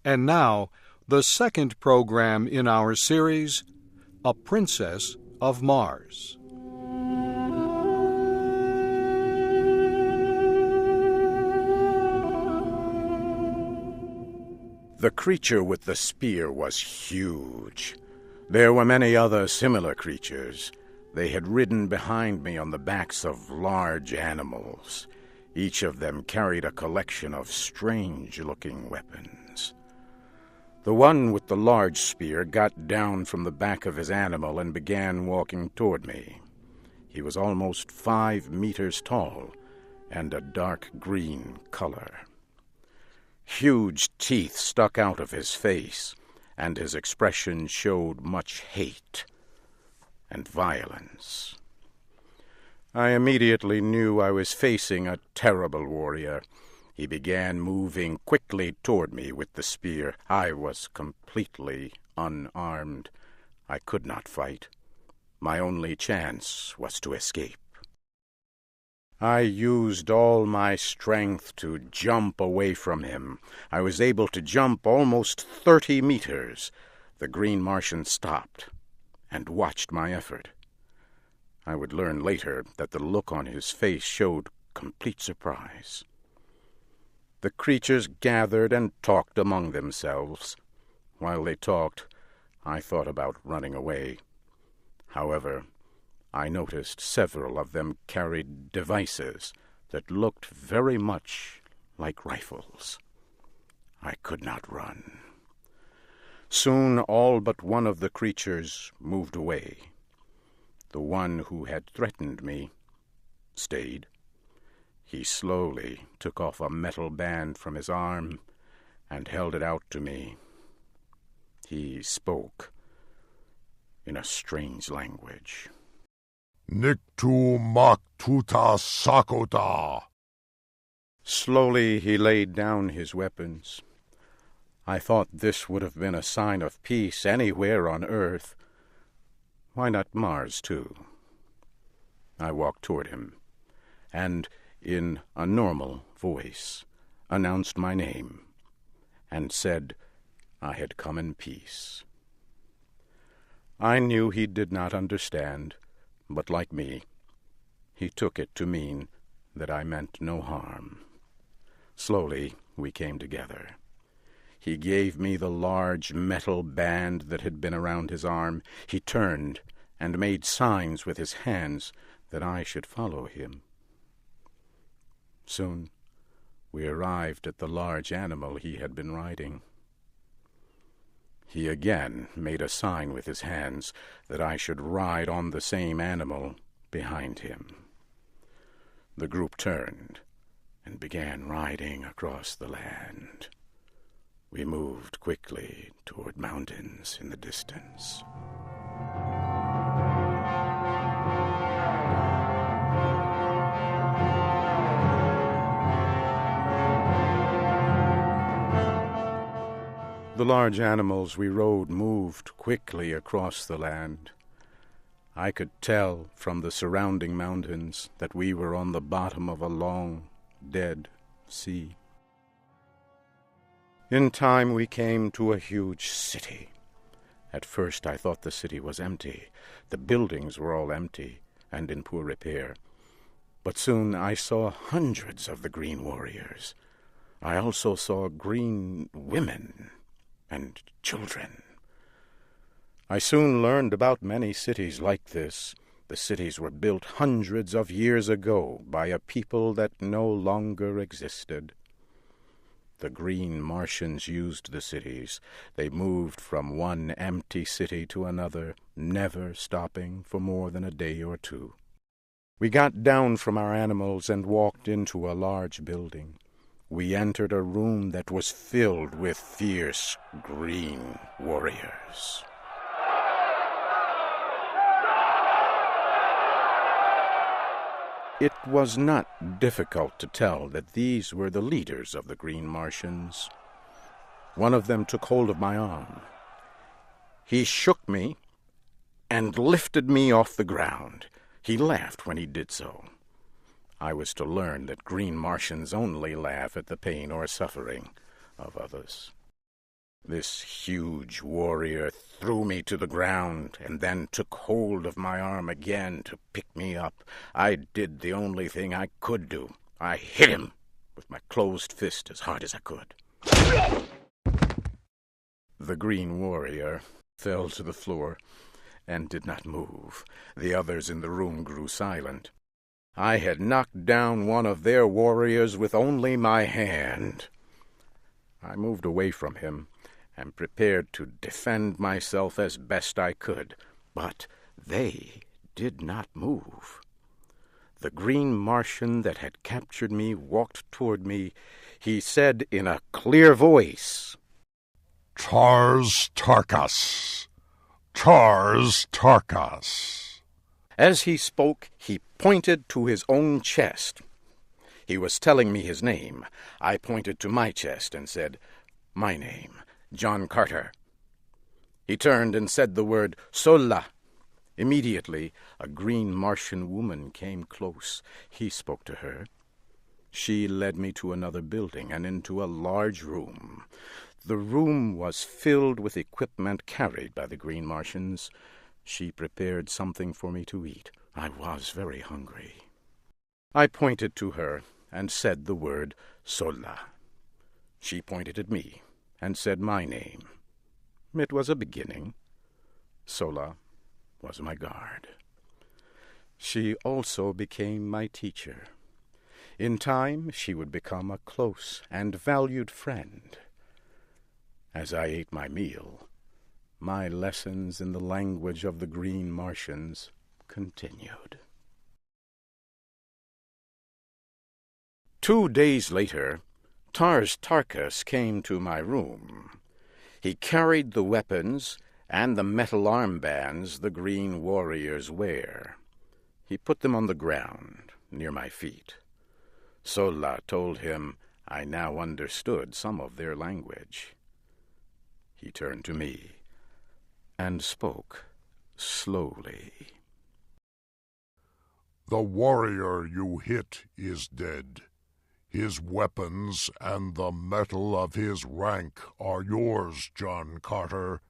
And now, the second program in our series, A Princess of Mars. The creature with the spear was huge. There were many other similar creatures. They had ridden behind me on the backs of large animals. Each of them carried a collection of strange-looking weapons. The one with the large spear got down from the back of his animal and began walking toward me. He was almost 5 meters tall and a dark green color. Huge teeth stuck out of his face, and his expression showed much hate and violence. I immediately knew I was facing a terrible warrior. He began moving quickly toward me with the spear. I was completely unarmed. I could not fight. My only chance was to escape. I used all my strength to jump away from him. I was able to jump almost 30 meters. The green Martian stopped and watched my effort. I would learn later that the look on his face showed complete surprise. The creatures gathered and talked among themselves. While they talked, I thought about running away. However, I noticed several of them carried devices that looked very much like rifles. I could not run. Soon all but one of the creatures moved away. The one who had threatened me stayed. He slowly took off a metal band from his arm and held it out to me. He spoke in a strange language. Niktu maktuta sakota. Slowly he laid down his weapons. I thought this would have been a sign of peace anywhere on Earth. Why not Mars, too? I walked toward him, and in a normal voice, announced my name, and said I had come in peace. I knew he did not understand, but like me, he took it to mean that I meant no harm. Slowly we came together. He gave me the large metal band that had been around his arm. He turned and made signs with his hands that I should follow him. Soon we arrived at the large animal he had been riding. He again made a sign with his hands that I should ride on the same animal behind him. The group turned and began riding across the land. We moved quickly toward mountains in the distance. The large animals we rode moved quickly across the land. I could tell from the surrounding mountains that we were on the bottom of a long, dead sea. In time we came to a huge city. At first I thought the city was empty. The buildings were all empty and in poor repair. But soon I saw hundreds of the green warriors. I also saw green women and children. I soon learned about many cities like this. The cities were built hundreds of years ago by a people that no longer existed. The green Martians used the cities. They moved from one empty city to another, never stopping for more than a day or two. We got down from our animals and walked into a large building. We entered a room that was filled with fierce green warriors. It was not difficult to tell that these were the leaders of the green Martians. One of them took hold of my arm. He shook me and lifted me off the ground. He laughed when he did so. I was to learn that green Martians only laugh at the pain or suffering of others. This huge warrior threw me to the ground and then took hold of my arm again to pick me up. I did the only thing I could do. I hit him with my closed fist as hard as I could. The green warrior fell to the floor and did not move. The others in the room grew silent. I had knocked down one of their warriors with only my hand. I moved away from him and prepared to defend myself as best I could, but they did not move. The green Martian that had captured me walked toward me. He said in a clear voice, "Tars Tarkas! Tars Tarkas!" As he spoke, he pointed to his own chest. He was telling me his name. I pointed to my chest and said, "My name, John Carter." He turned and said the word, "Sola." Immediately, a green Martian woman came close. He spoke to her. She led me to another building and into a large room. The room was filled with equipment carried by the green Martians. She prepared something for me to eat. I was very hungry. I pointed to her and said the word, "Sola." She pointed at me and said my name. It was a beginning. Sola was my guard. She also became my teacher. In time, she would become a close and valued friend. As I ate my meal, my lessons in the language of the green Martians continued. 2 days later, Tars Tarkas came to my room. He carried the weapons and the metal armbands the green warriors wear. He put them on the ground near my feet. Sola told him I now understood some of their language. He turned to me and spoke slowly. "The warrior you hit is dead. His weapons and the metal of his rank are yours, John Carter.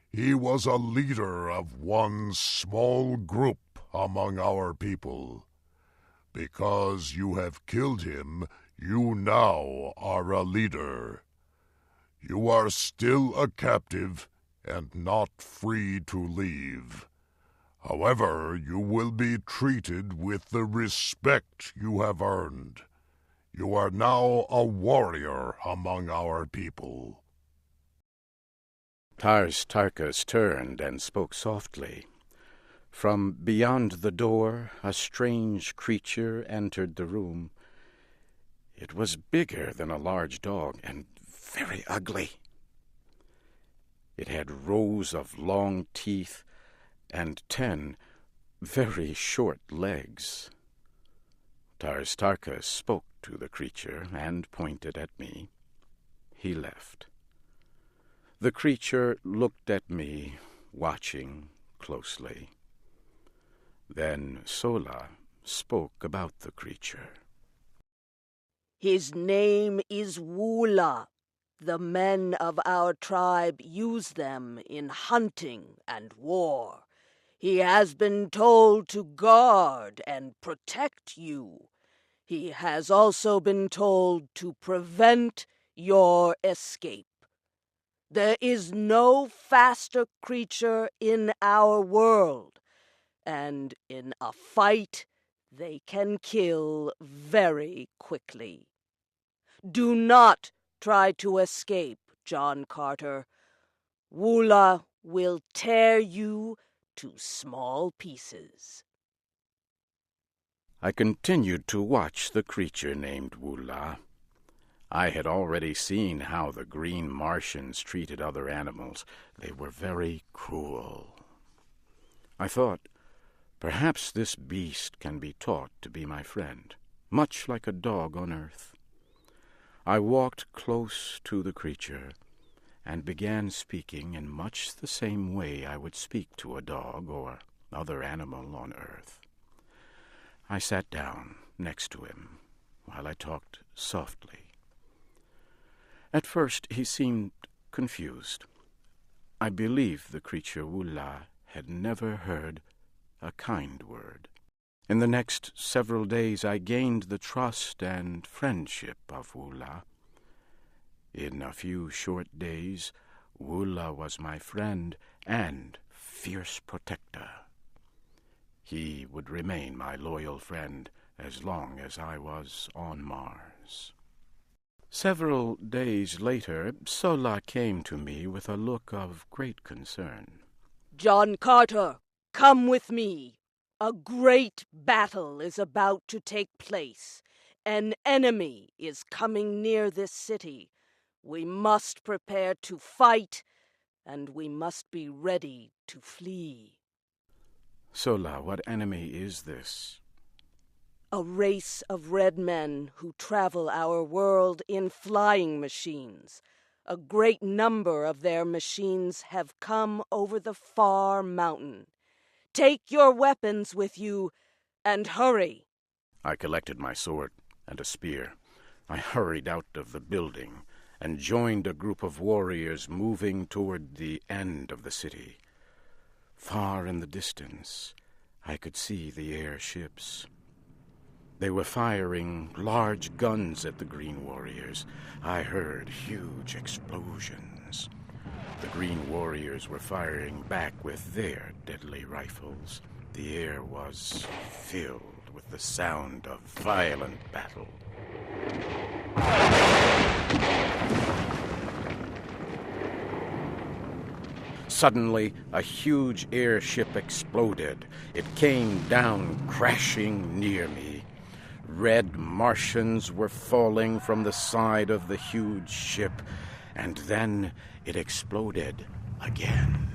He was a leader of one small group among our people. Because you have killed him, you now are a leader. You are still a captive and not free to leave. However, you will be treated with the respect you have earned. You are now a warrior among our people." Tars Tarkas turned and spoke softly. From beyond the door, a strange creature entered the room. It was bigger than a large dog and very ugly. It had rows of long teeth and 10 very short legs. Tars Tarkas spoke to the creature and pointed at me. He left. The creature looked at me, watching closely. Then Sola spoke about the creature. "His name is Wula. The men of our tribe use them in hunting and war. He has been told to guard and protect you. He has also been told to prevent your escape. There is no faster creature in our world, and in a fight they can kill very quickly. Do not try to escape, John Carter. Wula will tear you to small pieces." I continued to watch the creature named Wula. I had already seen how the green Martians treated other animals. They were very cruel. I thought, perhaps this beast can be taught to be my friend, much like a dog on earth. I walked close to the creature and began speaking in much the same way I would speak to a dog or other animal on earth. I sat down next to him while I talked softly. At first he seemed confused. I believe the creature Wula had never heard a kind word. In the next several days I gained the trust and friendship of Wula. In a few short days, Wula was my friend and fierce protector. He would remain my loyal friend as long as I was on Mars. Several days later, Sola came to me with a look of great concern. John Carter, come with me. A great battle is about to take place. An enemy is coming near this city. We must prepare to fight, and we must be ready to flee. Sola, what enemy is this? A race of red men who travel our world in flying machines. A great number of their machines have come over the far mountain. Take your weapons with you, and hurry. I collected my sword and a spear. I hurried out of the building and joined a group of warriors moving toward the end of the city. Far in the distance, I could see the airships. They were firing large guns at the Green Warriors. I heard huge explosions. The Green Warriors were firing back with their deadly rifles. The air was filled with the sound of violent battle. Suddenly, a huge airship exploded. It came down crashing near me. Red Martians were falling from the side of the huge ship, and then it exploded again.